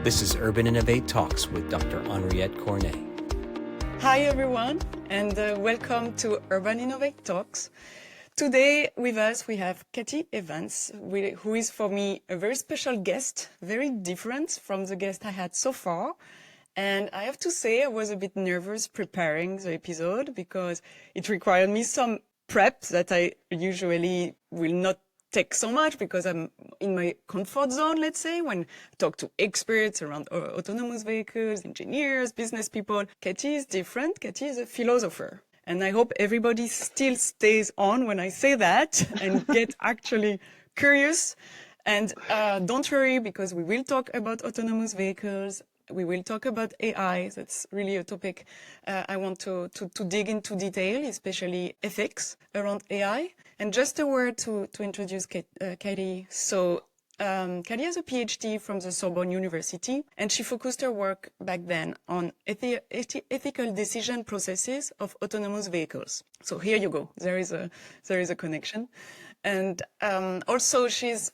This is Urban Innovate Talks with Dr. Henriette Cornet. Hi everyone, and welcome to Urban Innovate Talks. Today with us we have Katie Evans, who is for me a very special guest, very different from the guest I had so far. And I have to say I was a bit nervous preparing the episode because it required me some prep that I usually will not take so much because I'm in my comfort zone, let's say, when I talk to experts around autonomous vehicles, engineers, business people. Katie is different. Katie is a philosopher. And I hope everybody still stays on when I say that and get actually curious. And don't worry, because we will talk about autonomous vehicles. We will talk about AI. That's really a topic I want to dig into detail, especially ethics around AI. And just a word to introduce Katie. So Katie has a PhD from the Sorbonne University, and she focused her work back then on ethical decision processes of autonomous vehicles. So here you go. There is a connection. And also she's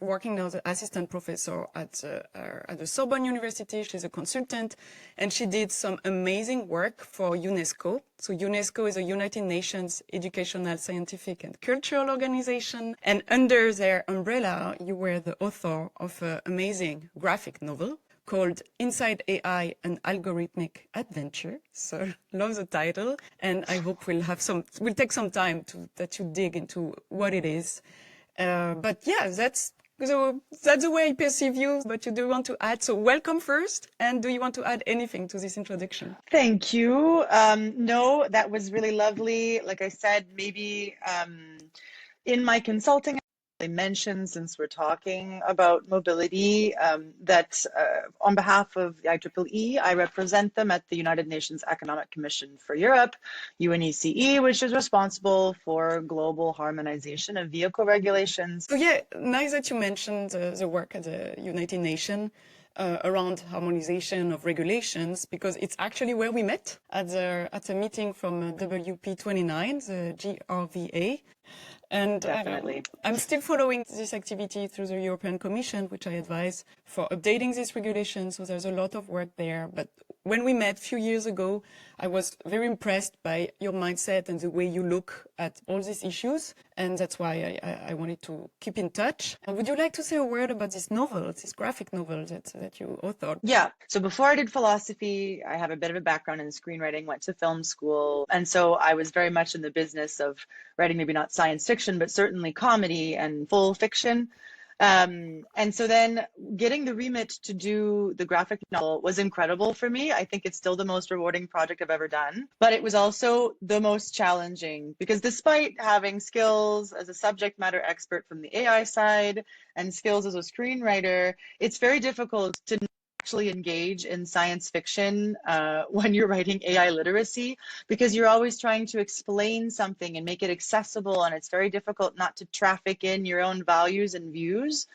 working now as an assistant professor at the Sorbonne University. She's a consultant, and she did some amazing work for UNESCO. So UNESCO is a United Nations educational, scientific, and cultural organization. And under their umbrella, you were the author of an amazing graphic novel called Inside AI, an Algorithmic Adventure. So love the title. And I hope we'll take some time that you dig into what it is. But yeah, that's the way I perceive you, but you do want to add. So welcome first. And do you want to add anything to this introduction? Thank you. No, that was really lovely. Like I said, maybe in my consulting, I mentioned, since we're talking about mobility, that on behalf of the IEEE, I represent them at the United Nations Economic Commission for Europe, UNECE, which is responsible for global harmonization of vehicle regulations. So yeah, nice that you mentioned the work at the United Nations around harmonization of regulations, because it's actually where we met at a meeting from WP29, the GRVA. And Definitely. I'm still following this activity through the European Commission, which I advise for updating these regulations. So there's a lot of work there. But when we met a few years ago, I was very impressed by your mindset and the way you look at all these issues. And that's why I wanted to keep in touch. Would you like to say a word about this novel, this graphic novel that you authored? Yeah. So before I did philosophy, I have a bit of a background in screenwriting, went to film school. And so I was very much in the business of writing, maybe not science fiction, but certainly comedy and full fiction. And so then getting the remit to do the graphic novel was incredible for me. I think it's still the most rewarding project I've ever done, but it was also the most challenging because despite having skills as a subject matter expert from the AI side and skills as a screenwriter, it's very difficult to actually engage in science fiction when you're writing AI literacy, because you're always trying to explain something and make it accessible, and it's very difficult not to traffic in your own values and views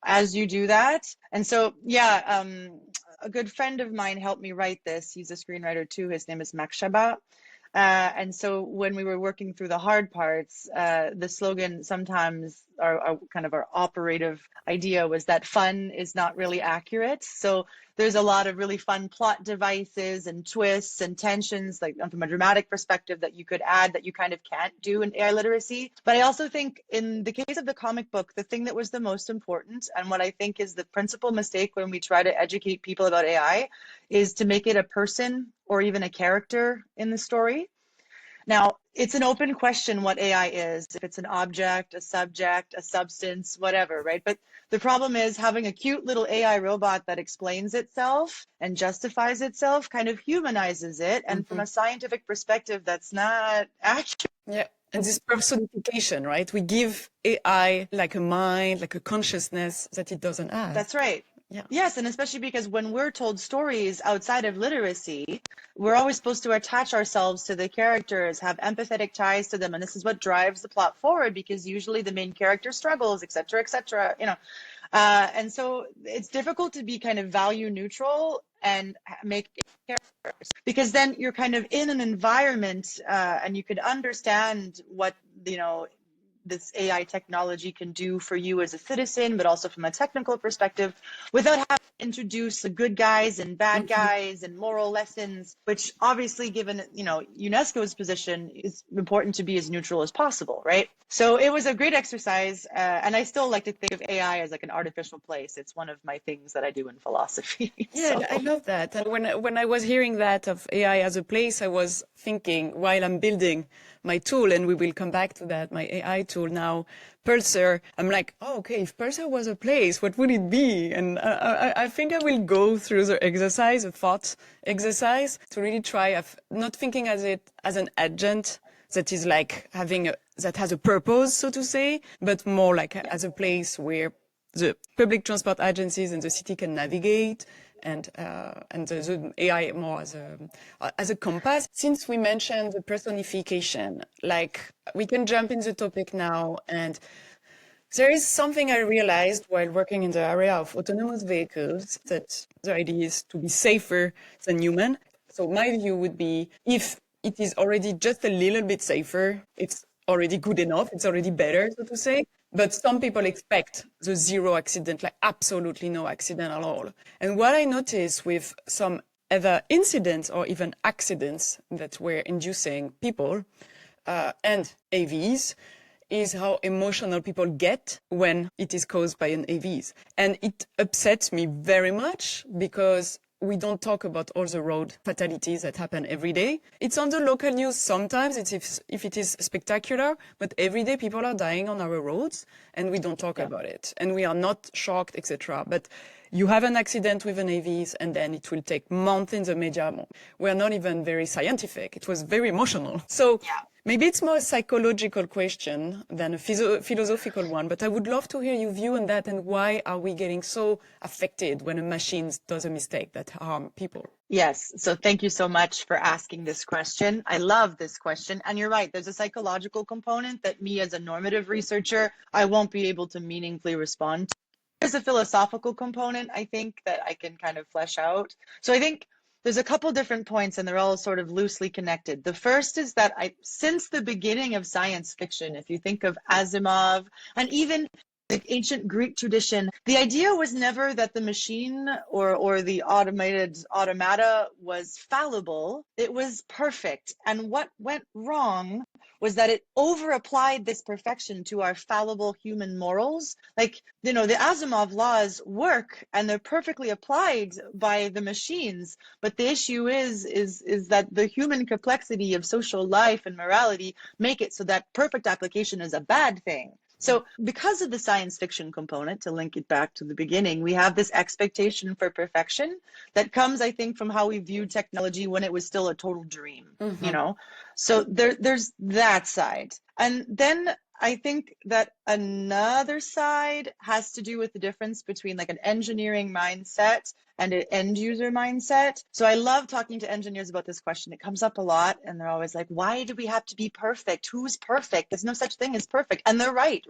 as you do that. And so, yeah, a good friend of mine helped me write this. He's a screenwriter too. His name is Max Shabat. And so when we were working through the hard parts, the slogan sometimes, our kind of our operative idea was that fun is not really accurate. So there's a lot of really fun plot devices and twists and tensions, like from a dramatic perspective, that you could add that you kind of can't do in AI literacy. But I also think in the case of the comic book, the thing that was the most important, and what I think is the principal mistake when we try to educate people about AI, is to make it a person or even a character in the story. Now, it's an open question what AI is, if it's an object, a subject, a substance, whatever, right? But the problem is having a cute little AI robot that explains itself and justifies itself kind of humanizes it. And from a scientific perspective, that's not accurate. Yeah. And this personification, right? We give AI like a mind, like a consciousness that it doesn't have. That's right. Yeah. Yes, and especially because when we're told stories outside of literacy, we're always supposed to attach ourselves to the characters, have empathetic ties to them, and this is what drives the plot forward, because usually the main character struggles, et cetera, you know. And so it's difficult to be kind of value neutral and make characters, because then you're kind of in an environment and you could understand what, you know, this AI technology can do for you as a citizen, but also from a technical perspective, without having to introduce the good guys and bad guys and moral lessons, which obviously, given UNESCO's position, is important to be as neutral as possible, right? So it was a great exercise, and I still like to think of AI as like an artificial place. It's one of my things that I do in philosophy. Yeah, So. I love that. And when I was hearing that of AI as a place, I was thinking while I'm building my tool, and we will come back to that, my AI tool now, Pulsar, I'm like, oh, okay, if Pulsar was a place, what would it be? And I think I will go through the exercise, a thought exercise, to really try not thinking as it as an agent that is like that has a purpose, so to say, but more like as a place where the public transport agencies and the city can navigate, and the AI more as a compass. Since we mentioned the personification, like we can jump in the topic now, and there is something I realized while working in the area of autonomous vehicles, that the idea is to be safer than human. So my view would be, if it is already just a little bit safer, it's already good enough, it's already better, so to say. But some people expect the zero accident, like absolutely no accident at all. And what I noticed with some other incidents or even accidents that were inducing people and AVs is how emotional people get when it is caused by an AVs. And it upsets me very much because we don't talk about all the road fatalities that happen every day. It's on the local news sometimes, if it is spectacular, but every day people are dying on our roads and we don't talk about it. And we are not shocked, etc. But you have an accident with an AVs and then it will take months in the media. We're not even very scientific. It was very emotional. So maybe it's more a psychological question than a philosophical one, but I would love to hear your view on that, and why are we getting so affected when a machine does a mistake that harm people? Yes. So thank you so much for asking this question. I love this question. And you're right. There's a psychological component that me as a normative researcher, I won't be able to meaningfully respond to. There's a philosophical component, I think, that I can kind of flesh out. So I think there's a couple different points and they're all sort of loosely connected. The first is that since the beginning of science fiction, if you think of Asimov and even the ancient Greek tradition, the idea was never that the machine or the automated automata was fallible. It was perfect. And what went wrong was that it over-applied this perfection to our fallible human morals. Like, the Asimov laws work and they're perfectly applied by the machines. But the issue is that the human complexity of social life and morality make it so that perfect application is a bad thing. So because of the science fiction component, to link it back to the beginning, we have this expectation for perfection that comes, I think, from how we viewed technology when it was still a total dream, So there's that side. And then I think that another side has to do with the difference between like an engineering mindset and an end user mindset. So I love talking to engineers about this question. It comes up a lot and they're always like, why do we have to be perfect? Who's perfect? There's no such thing as perfect. And they're right?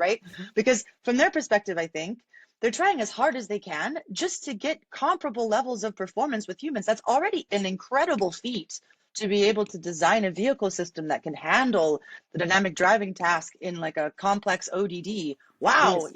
Because from their perspective, I think they're trying as hard as they can just to get comparable levels of performance with humans. That's already an incredible feat, to be able to design a vehicle system that can handle the dynamic driving task in like a complex ODD. Wow,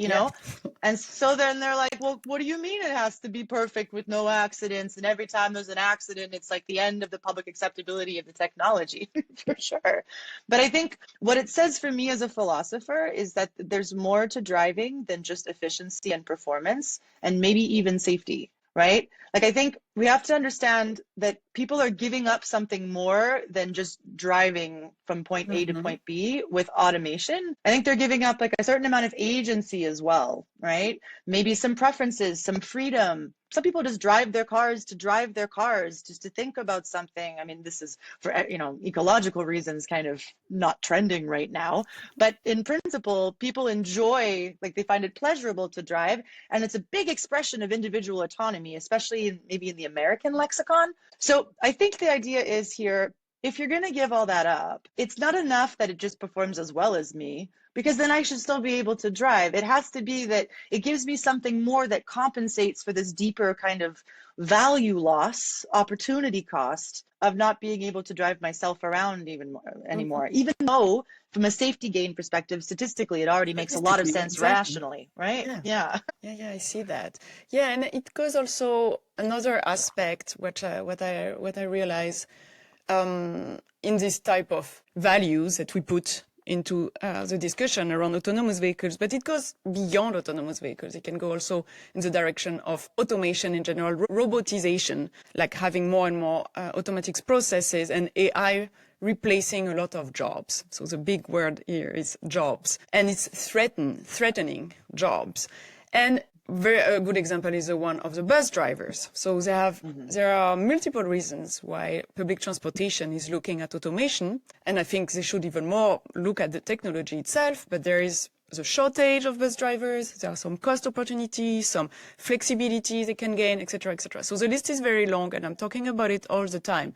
And so then they're like, well, what do you mean it has to be perfect with no accidents? And every time there's an accident, it's like the end of the public acceptability of the technology, for sure. But I think what it says for me as a philosopher is that there's more to driving than just efficiency and performance, and maybe even safety. Right? Like, I think we have to understand that people are giving up something more than just driving from point A to point B with automation. I think they're giving up like a certain amount of agency as well, right? Maybe some preferences, some freedom. Some people just drive their cars, just to think about something. I mean, this is for, ecological reasons kind of not trending right now. But in principle, people enjoy, like they find it pleasurable to drive. And it's a big expression of individual autonomy, especially maybe in the American lexicon. So I think the idea is here, if you're going to give all that up, it's not enough that it just performs as well as me, because then I should still be able to drive. It has to be that it gives me something more that compensates for this deeper kind of value loss, opportunity cost of not being able to drive myself around even more, anymore, even though from a safety gain perspective, statistically, it already makes a lot of Statistically, sense exactly. rationally, right? Yeah. Yeah. Yeah, I see that. Yeah, and it goes also another aspect, which what I realize in this type of values that we put into the discussion around autonomous vehicles, but it goes beyond autonomous vehicles. It can go also in the direction of automation in general, robotization, like having more and more automatic processes and AI replacing a lot of jobs. So the big word here is jobs, and it's threatening jobs. And a good example is the one of the bus drivers. So there are multiple reasons why public transportation is looking at automation, and I think they should even more look at the technology itself. But there is the shortage of bus drivers. There are some cost opportunities, some flexibility they can gain, etc., etc. So the list is very long, and I'm talking about it all the time.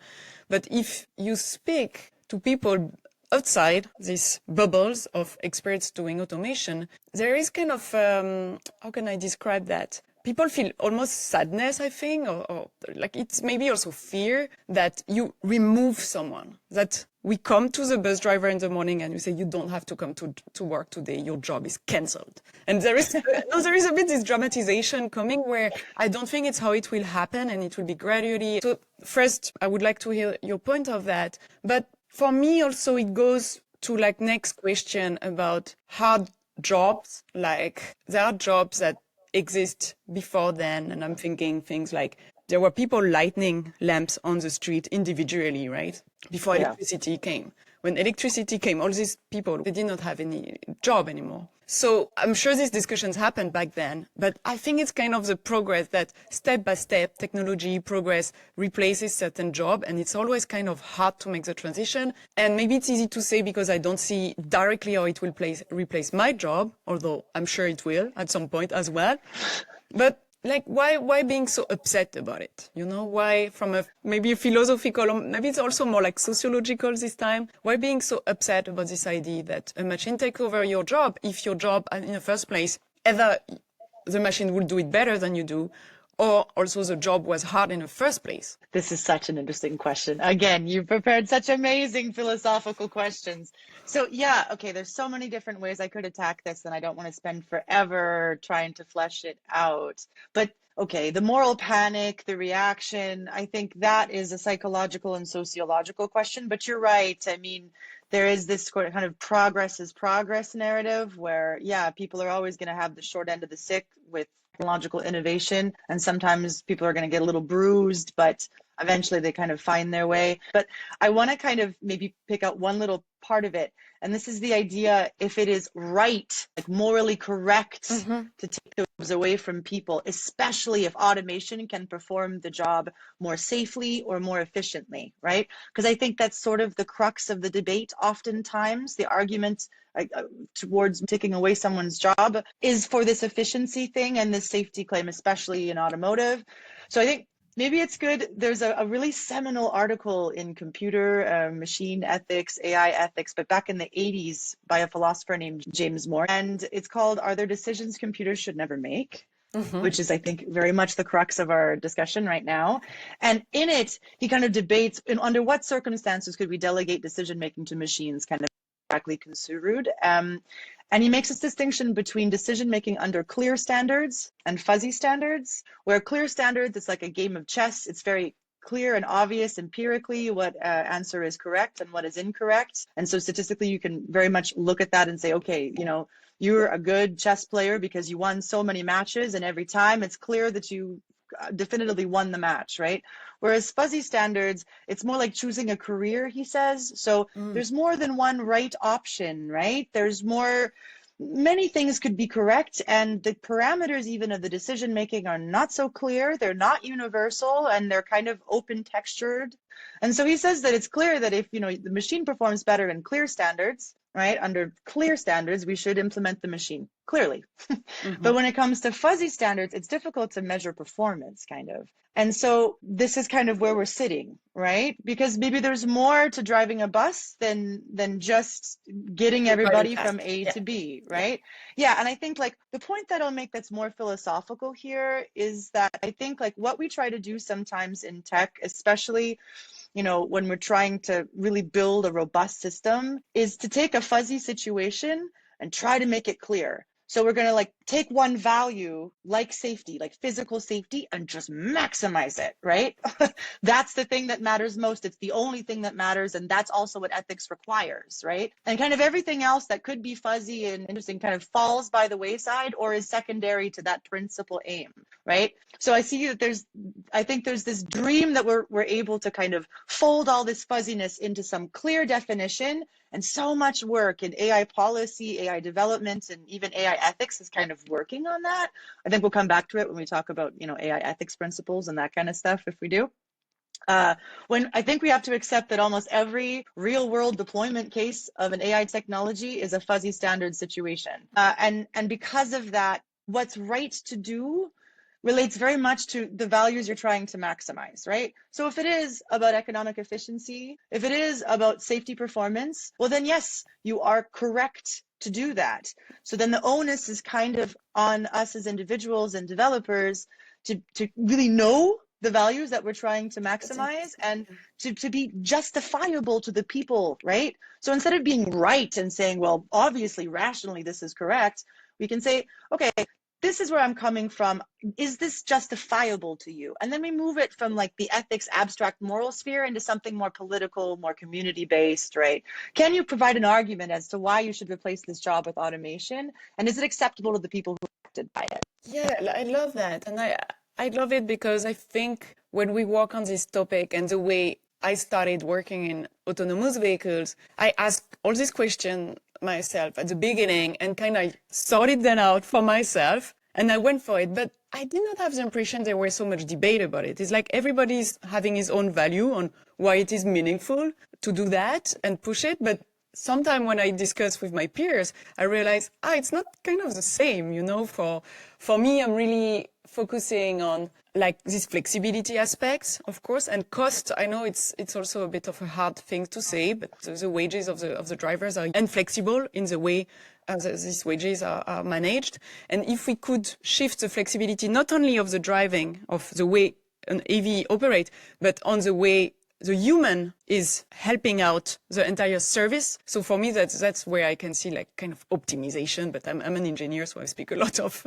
But if you speak to people outside these bubbles of experts doing automation, there is kind of, how can I describe that? People feel almost sadness, I think, or like it's maybe also fear that you remove someone, that we come to the bus driver in the morning and you say, you don't have to come to work today, your job is cancelled. And there is, no, there is a bit this dramatization coming where I don't think it's how it will happen, and it will be gradually. So first, I would like to hear your point of that. But for me also, it goes to like next question about hard jobs. Like there are jobs that exist before then, and I'm thinking things like there were people lighting lamps on the street individually, right? Before electricity came. When electricity came, all these people, they did not have any job anymore. So I'm sure these discussions happened back then, but I think it's kind of the progress that step by step technology progress replaces certain job, and it's always kind of hard to make the transition. And maybe it's easy to say because I don't see directly how it will replace my job, although I'm sure it will at some point as well. But like, why being so upset about it? You know, why from maybe a philosophical, or maybe it's also more like sociological this time. Why being so upset about this idea that a machine take over your job if your job in the first place, either the machine will do it better than you do, or also the job was hard in the first place? This is such an interesting question. Again, you've prepared such amazing philosophical questions. So yeah, okay, there's so many different ways I could attack this, and I don't want to spend forever trying to flesh it out. But okay, the moral panic, the reaction, I think that is a psychological and sociological question. But you're right. I mean, there is this kind of progress is progress narrative where, yeah, people are always going to have the short end of the stick with technological innovation, and sometimes people are going to get a little bruised, but eventually they kind of find their way. But I want to kind of maybe pick out one little part of it, and this is the idea: if it is right, like morally correct, to take those away from people, especially if automation can perform the job more safely or more efficiently, right? Because I think that's sort of the crux of the debate. Oftentimes the argument towards taking away someone's job is for this efficiency thing and this safety claim, especially in automotive. So I think maybe it's good. There's a really seminal article in computer machine ethics, AI ethics, but back in the 80s by a philosopher named James Moore. And it's called, Are There Decisions Computers Should Never Make? Which is, I think, very much the crux of our discussion right now. And in it, he kind of debates under what circumstances could we delegate decision-making to machines, kind of exactly construed. And he makes this distinction between decision-making under clear standards and fuzzy standards, where clear standards, it's like a game of chess. It's very clear and obvious empirically what answer is correct and what is incorrect. And so statistically, you can very much look at that and say, okay, you know, you're a good chess player because you won so many matches, and every time it's clear that you definitively won the match, right? Whereas fuzzy standards, it's more like choosing a career, he says. So there's more than one right option, right? There's more, many things could be correct, and the parameters even of the decision making are not so clear. They're not universal, and they're kind of open textured. And so he says that it's clear that if, you know, the machine performs better in clear standards, right? Under clear standards, we should implement the machine clearly. Mm-hmm. But when it comes to fuzzy standards, it's difficult to measure performance, kind of. And so this is kind of where we're sitting, right? Because maybe there's more to driving a bus than just getting everybody from A to B, right? Yeah. And I think like the point that I'll make that's more philosophical here is that I think like what we try to do sometimes in tech, especially when we're trying to really build a robust system, is to take a fuzzy situation and try to make it clear. So we're going to like take one value like safety, like physical safety, and just maximize it, right? That's the thing that matters most. It's the only thing that matters. And that's also what ethics requires, right? And kind of everything else that could be fuzzy and interesting kind of falls by the wayside or is secondary to that principal aim, right? So I see that I think there's this dream that we're able to kind of fold all this fuzziness into some clear definition, and so much work in AI policy, AI development, and even AI ethics is kind of working on that. I think we'll come back to it when we talk about, AI ethics principles and that kind of stuff, if we do. When I think we have to accept that almost every real world deployment case of an AI technology is a fuzzy standard situation. And because of that, what's right to do relates very much to the values you're trying to maximize, right? So if it is about economic efficiency, if it is about safety performance, well then yes, you are correct to do that. So then the onus is kind of on us as individuals and developers to really know the values that we're trying to maximize and to be justifiable to the people, right? So instead of being right and saying, well, obviously, rationally, this is correct, we can say, okay, this is where I'm coming from. Is this justifiable to you? And then we move it from like the ethics abstract moral sphere into something more political, more community-based, right? Can you provide an argument as to why you should replace this job with automation? And is it acceptable to the people who are affected by it? Yeah, I love that. And I love it because I think when we work on this topic and the way I started working in autonomous vehicles, I asked all these questions myself at the beginning and kind of sorted them out for myself. And I went for it. But I did not have the impression there was so much debate about it. It's like everybody's having his own value on why it is meaningful to do that and push it. But sometimes when I discuss with my peers, I realize, it's not kind of the same, For me, I'm really focusing on like these flexibility aspects, of course, and cost. I know it's also a bit of a hard thing to say, but the wages of the drivers are inflexible in the way these wages are managed. And if we could shift the flexibility not only of the driving, of the way an AV operate, but on the way the human is helping out the entire service. So for me, that's where I can see like kind of optimization, but I'm an engineer, so I speak a lot of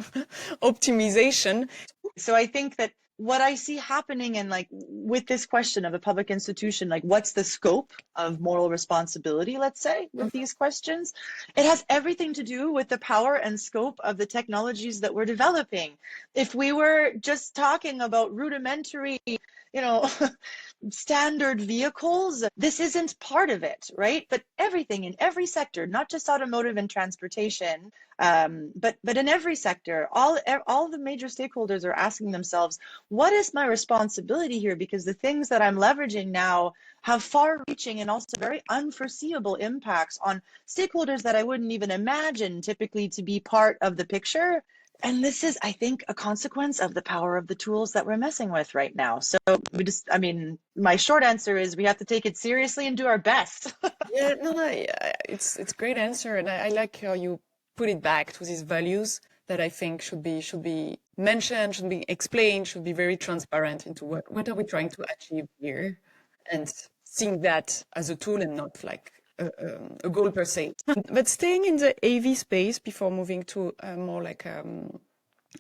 optimization. So I think that what I see happening and like with this question of a public institution, like what's the scope of moral responsibility, let's say, with these questions, it has everything to do with the power and scope of the technologies that we're developing. If we were just talking about rudimentary, standard vehicles, this isn't part of it, right? But everything in every sector, not just automotive and transportation, but in every sector, all the major stakeholders are asking themselves, what is my responsibility here? Because the things that I'm leveraging now have far-reaching and also very unforeseeable impacts on stakeholders that I wouldn't even imagine typically to be part of the picture. And this is, I think, a consequence of the power of the tools that we're messing with right now. So my short answer is we have to take it seriously and do our best. Yeah, no, it's a great answer. And I like how you put it back to these values that I think should be mentioned, should be explained, should be very transparent into what are we trying to achieve here, and seeing that as a tool and not like a goal per se. But staying in the AV space before moving to more like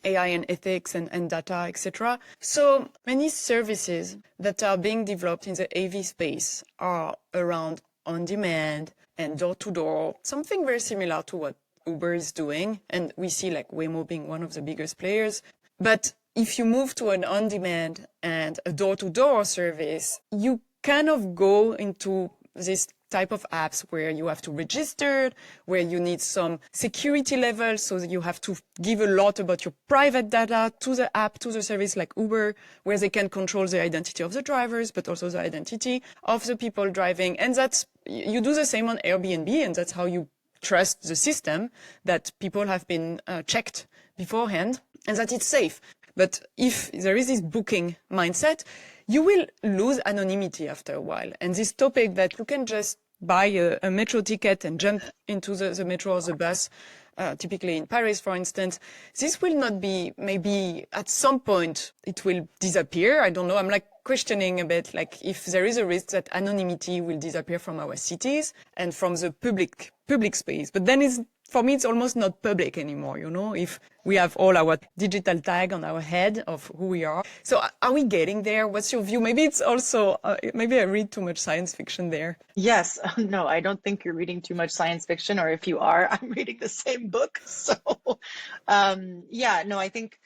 AI and ethics and data, etc. So many services that are being developed in the AV space are around on-demand and door-to-door, something very similar to what Uber is doing. And we see like Waymo being one of the biggest players. But if you move to an on-demand and a door-to-door service, you kind of go into this type of apps where you have to register, where you need some security level, so that you have to give a lot about your private data to the app, to the service like Uber, where they can control the identity of the drivers, but also the identity of the people driving. And you do the same on Airbnb, and that's how you trust the system, that people have been checked beforehand and that it's safe. But if there is this booking mindset, you will lose anonymity after a while. And this topic that you can just buy a metro ticket and jump into the metro or the bus, typically in Paris, for instance, this will not be, maybe at some point it will disappear. I don't know. I'm like questioning a bit, like if there is a risk that anonymity will disappear from our cities and from the public space. But then for me, it's almost not public anymore, if we have all our digital tag on our head of who we are. So are we getting there? What's your view? Maybe it's also, maybe I read too much science fiction there. Yes. No, I don't think you're reading too much science fiction, or if you are, I'm reading the same book. So, I think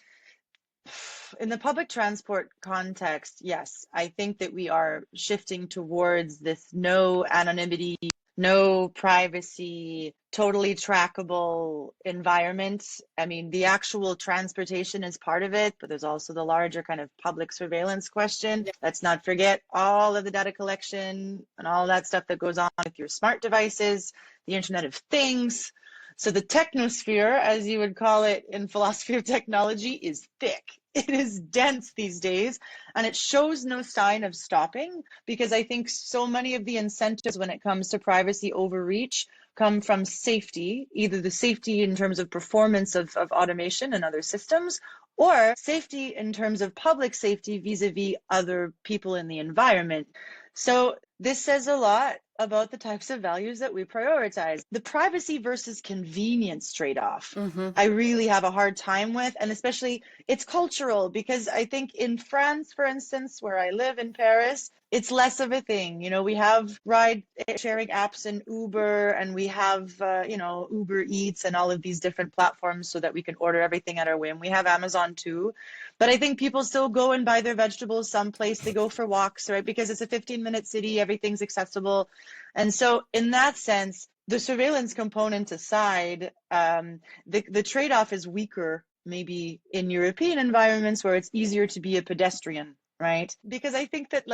in the public transport context, yes, I think that we are shifting towards this no anonymity, no privacy, totally trackable environment. I mean, the actual transportation is part of it, but there's also the larger kind of public surveillance question. Yeah. Let's not forget all of the data collection and all that stuff that goes on with your smart devices, the Internet of Things. So the technosphere, as you would call it in philosophy of technology, is thick. It is dense these days, and it shows no sign of stopping, because I think so many of the incentives when it comes to privacy overreach come from safety, either the safety in terms of performance of automation and other systems, or safety in terms of public safety vis-a-vis other people in the environment. So this says a lot about the types of values that we prioritize. The privacy versus convenience trade-off, I really have a hard time with, and especially it's cultural, because I think in France, for instance, where I live in Paris, it's less of a thing. We have ride sharing apps and Uber, and we have, Uber Eats and all of these different platforms so that we can order everything at our whim. We have Amazon too. But I think people still go and buy their vegetables someplace. They go for walks, right? Because it's a 15-minute city, everything's accessible. And so in that sense, the surveillance component aside, the trade-off is weaker maybe in European environments where it's easier to be a pedestrian, right? Because I think that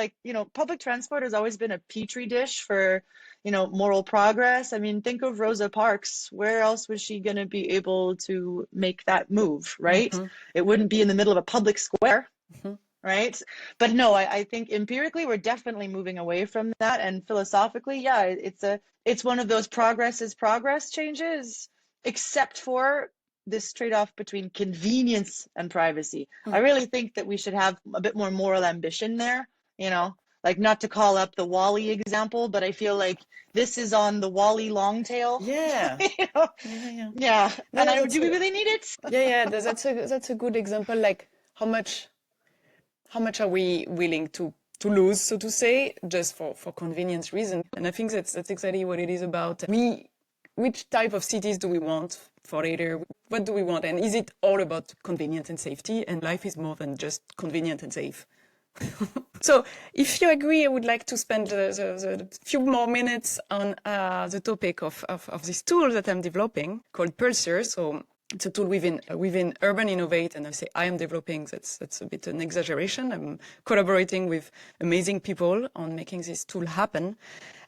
public transport has always been a petri dish for, moral progress. I mean, think of Rosa Parks. Where else was she going to be able to make that move, right? It wouldn't be in the middle of a public square, right? But no, I think empirically we're definitely moving away from that. And philosophically, yeah, it's one of those progress is progress changes, except for this trade-off between convenience and privacy. I really think that we should have a bit more moral ambition there, like not to call up the Wall-E example, but I feel like this is on the Wall-E long tail. Yeah. Yeah. And do we really need it? Yeah. That's a good example. Like how much are we willing to lose, so to say, just for convenience reasons? And I think that's exactly what it is about. Which type of cities do we want for later? What do we want? And is it all about convenience and safety? And life is more than just convenient and safe. So if you agree, I would like to spend the few more minutes on the topic of this tool that I'm developing called Pulsar. So it's a tool within Urban Innovate, and I say I am developing, that's a bit an exaggeration. I'm collaborating with amazing people on making this tool happen.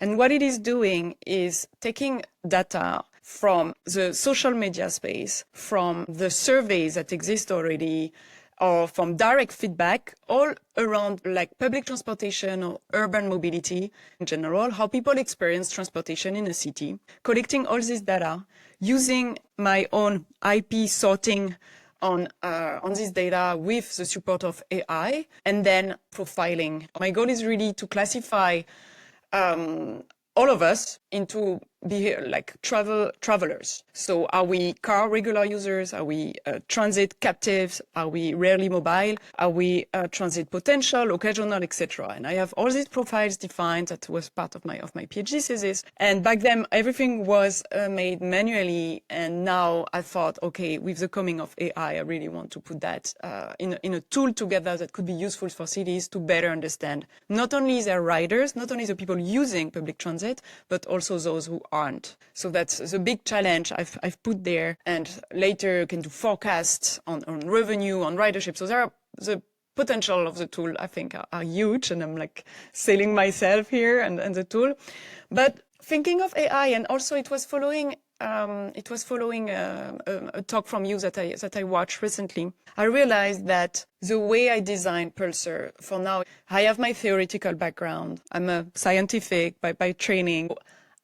And what it is doing is taking data from the social media space, from the surveys that exist already, or from direct feedback all around like public transportation or urban mobility in general, how people experience transportation in a city, collecting all this data, using my own IP sorting on this data with the support of AI, and then profiling. My goal is really to classify all of us into like travelers. So are we car regular users? Are we transit captives? Are we rarely mobile? Are we transit potential, occasional, etc.? And I have all these profiles defined. That was part of my PhD thesis. And back then, everything was made manually. And now I thought, okay, with the coming of AI, I really want to put that in a tool together that could be useful for cities to better understand not only their riders, not only the people using public transit, but also those who aren't. So that's the big challenge I've put there, and later can do forecasts on revenue, on ridership. So there are the potential of the tool, I think, are huge, and I'm like selling myself here and the tool. But thinking of AI, and also it was following it was following a talk from you that I watched recently. I realized that the way I design Pulsar for now, I have my theoretical background. I'm a scientific by training.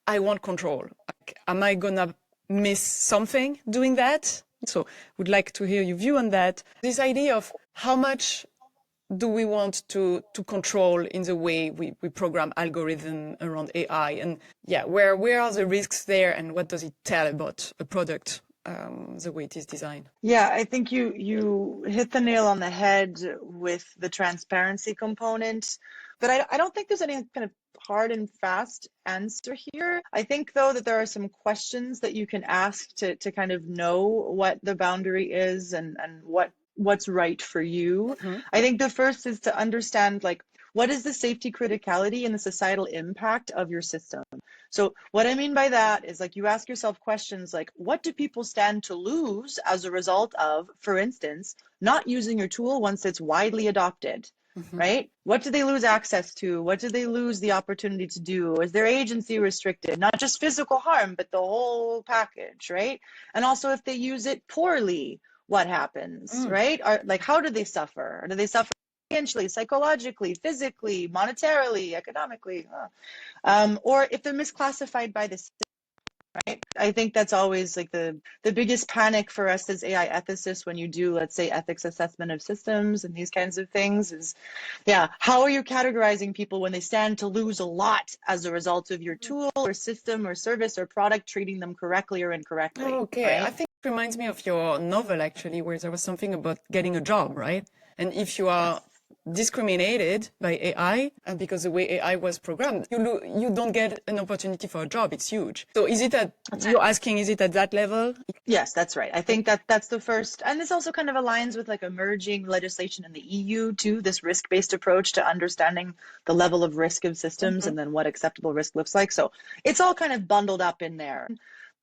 I want control. Like, am I gonna miss something doing that? So would like to hear your view on that. This idea of how much do we want to control in the way we program algorithm around AI? And yeah, where are the risks there, and what does it tell about a product, the way it is designed? Yeah, I think you hit the nail on the head with the transparency component, but I don't think there's any kind of hard and fast answer here. I think though that there are some questions that you can ask to kind of know what the boundary is and what's right for you. I think the first is to understand, like, what is the safety criticality and the societal impact of your system? So what I mean by that is, like, you ask yourself questions like, what do people stand to lose as a result of, for instance, not using your tool once it's widely adopted? Right? What do they lose access to? What do they lose the opportunity to do? Is their agency restricted? Not just physical harm, but the whole package, right? And also, if they use it poorly, what happens, right? Like, how do they suffer? Or do they suffer financially, psychologically, physically, monetarily, economically? Or if they're misclassified by the system, right? I think that's always like the biggest panic for us as AI ethicists when you do, let's say, ethics assessment of systems and these kinds of things is, yeah, how are you categorizing people when they stand to lose a lot as a result of your tool or system or service or product treating them correctly or incorrectly? Oh, okay. Right? I think it reminds me of your novel, actually, where there was something about getting a job, right? And if you are discriminated by AI, and because the way AI was programmed, you don't get an opportunity for a job. It's huge. So is it you're asking, is it at that level? Yes, that's right. I think that's the first, and this also kind of aligns with like emerging legislation in the EU too, this risk-based approach to understanding the level of risk of systems and then what acceptable risk looks like. So it's all kind of bundled up in there.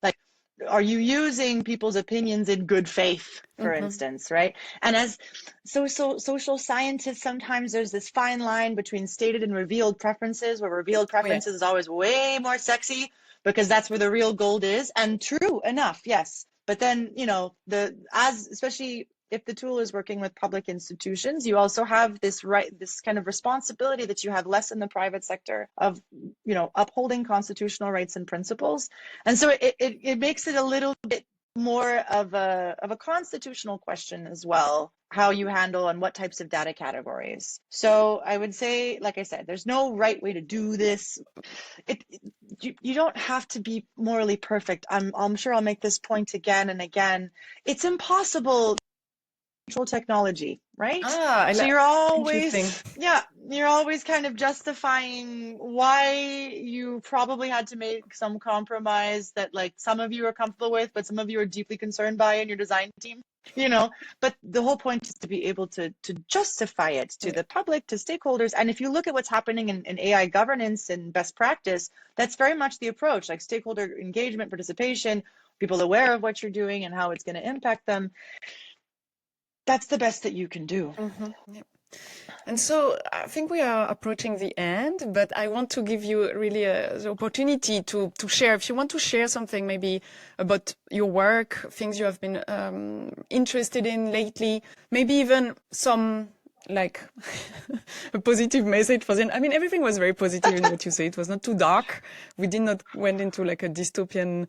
Like, are you using people's opinions in good faith, for instance, right? And as social scientists, sometimes there's this fine line between stated and revealed preferences, where revealed preferences is always way more sexy because that's where the real gold is. And true enough, yes. But then, you know, especially if the tool is working with public institutions, you also have this kind of responsibility that you have less in the private sector of, you know, upholding constitutional rights and principles. And so it makes it a little bit more of a constitutional question as well, how you handle and what types of data categories. So I would say, like I said, there's no right way to do this. You don't have to be morally perfect. I'm sure I'll make this point again and again. It's impossible control technology, right? So you're always, you're always kind of justifying why you probably had to make some compromise that, like, some of you are comfortable with, but some of you are deeply concerned by in your design team, you know. But the whole point is to be able to justify it to the public, to stakeholders. And if you look at what's happening in AI governance and best practice, that's very much the approach, like stakeholder engagement, participation, people aware of what you're doing and how it's going to impact them. That's the best that you can do. And so I think we are approaching the end, but I want to give you really the opportunity to share, if you want to share something maybe about your work, things you have been interested in lately, maybe even some like a positive message for them. I mean, everything was very positive in what you say. It was not too dark. We did not went into like a dystopian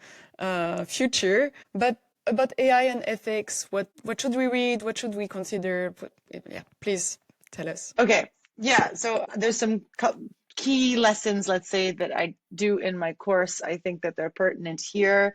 future, but about AI and ethics, what should we read? What should we consider? Yeah, please tell us. Okay. Yeah. So there's some key lessons, let's say, that I do in my course. I think that they're pertinent here.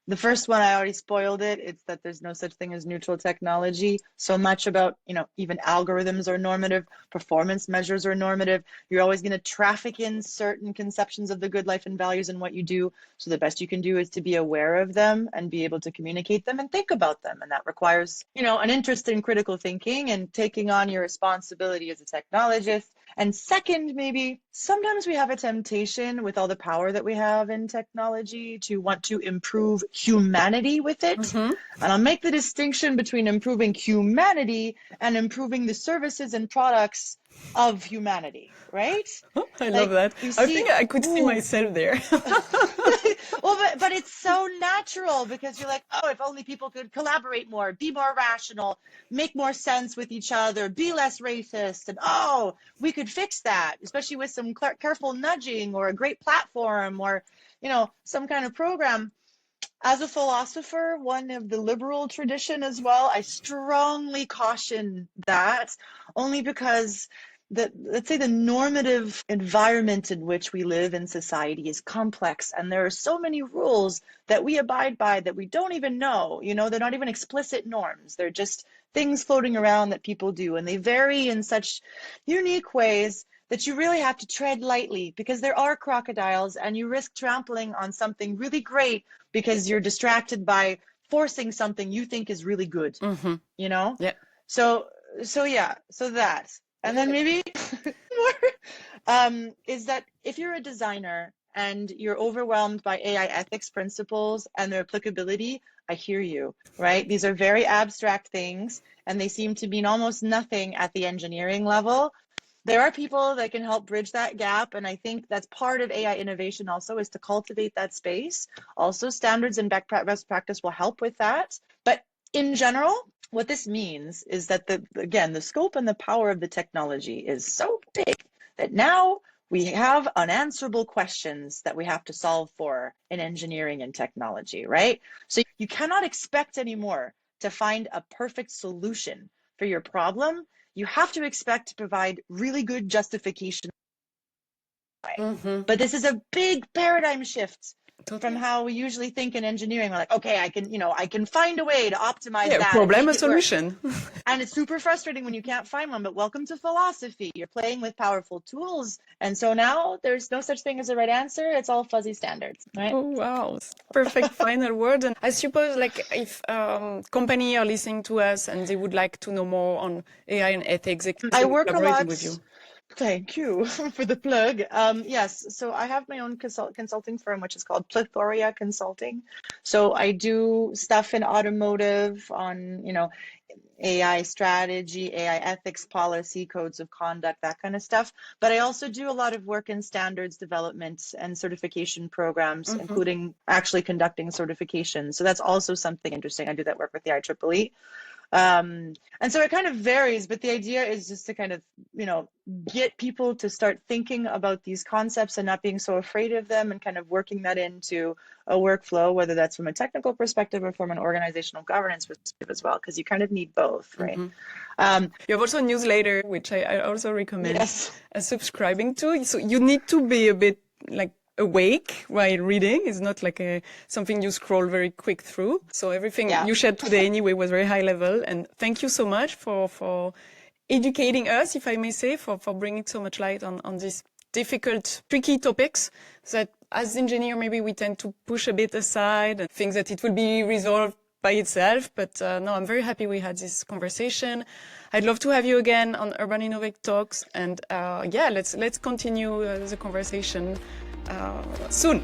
The first one, I already spoiled it. It's that there's no such thing as neutral technology. So much about, you know, even algorithms are normative, performance measures are normative. You're always going to traffic in certain conceptions of the good life and values in what you do. So the best you can do is to be aware of them and be able to communicate them and think about them. And that requires, you know, an interest in critical thinking and taking on your responsibility as a technologist. And second, maybe sometimes we have a temptation with all the power that we have in technology to want to improve humanity with it. And I'll make the distinction between improving humanity and improving the services and products of humanity, right? I love Like that. we I see, think I could see ooh, myself there. well, but it's so natural because you're like, oh, if only people could collaborate more, be more rational, make more sense with each other, be less racist, and oh, we could fix that, especially with some careful nudging or a great platform or, some kind of program. As a philosopher, one of the liberal tradition as well, I strongly caution that only because let's say the normative environment in which we live in society is complex and there are so many rules that we abide by that we don't even know. They're not even explicit norms. They're just things floating around that people do, and they vary in such unique ways that you really have to tread lightly because there are crocodiles and you risk trampling on something really great because you're distracted by forcing something you think is really good, Mm-hmm. you know? Yeah. So yeah, so that. And then maybe more is that if you're a designer and you're overwhelmed by AI ethics principles and their applicability, I hear you, right? These are very abstract things and they seem to mean almost nothing at the engineering level. There are people that can help bridge that gap, and I think that's part of AI innovation also, is to cultivate that space. Also, standards and best practice will help with that. But in general, what this means is that the scope and the power of the technology is so big that now we have unanswerable questions that we have to solve for in engineering and technology, right? So you cannot expect anymore to find a perfect solution for your problem. You have to expect to provide really good justification. Mm-hmm. But this is a big paradigm shift from Totally. how we usually think in engineering. We're like, okay, I can find a way to optimize Yeah, that and problem, make a it work. solution. And it's super frustrating when you can't find one, but welcome to philosophy. You're playing with powerful tools. And so now there's no such thing as a right answer. It's all fuzzy standards, right? Oh, wow. Perfect final word. And I suppose, like, if company are listening to us and they would like to know more on AI and ethics, they can I consider work a collaborating lot. with you. Thank you for the plug. Yes, so I have my own consulting firm, which is called Plethora Consulting. So I do stuff in automotive on, AI strategy, AI ethics policy, codes of conduct, that kind of stuff. But I also do a lot of work in standards development and certification programs, Mm-hmm. including actually conducting certifications. So that's also something interesting. I do that work with the IEEE. And so it kind of varies, but the idea is just to kind of, get people to start thinking about these concepts and not being so afraid of them, and kind of working that into a workflow, whether that's from a technical perspective or from an organizational governance perspective as well, because you kind of need both, right? Mm-hmm. You have also a newsletter, which I also recommend Yes. subscribing to. So you need to be a bit like awake while reading. It's not like something you scroll very quick through. So everything Yeah. you shared today anyway was very high level. And thank you so much for educating us, if I may say, for bringing so much light on these difficult, tricky topics that as engineer, maybe we tend to push a bit aside and think that it will be resolved by itself. But no, I'm very happy we had this conversation. I'd love to have you again on Urban Innovate Talks. And let's continue the conversation soon.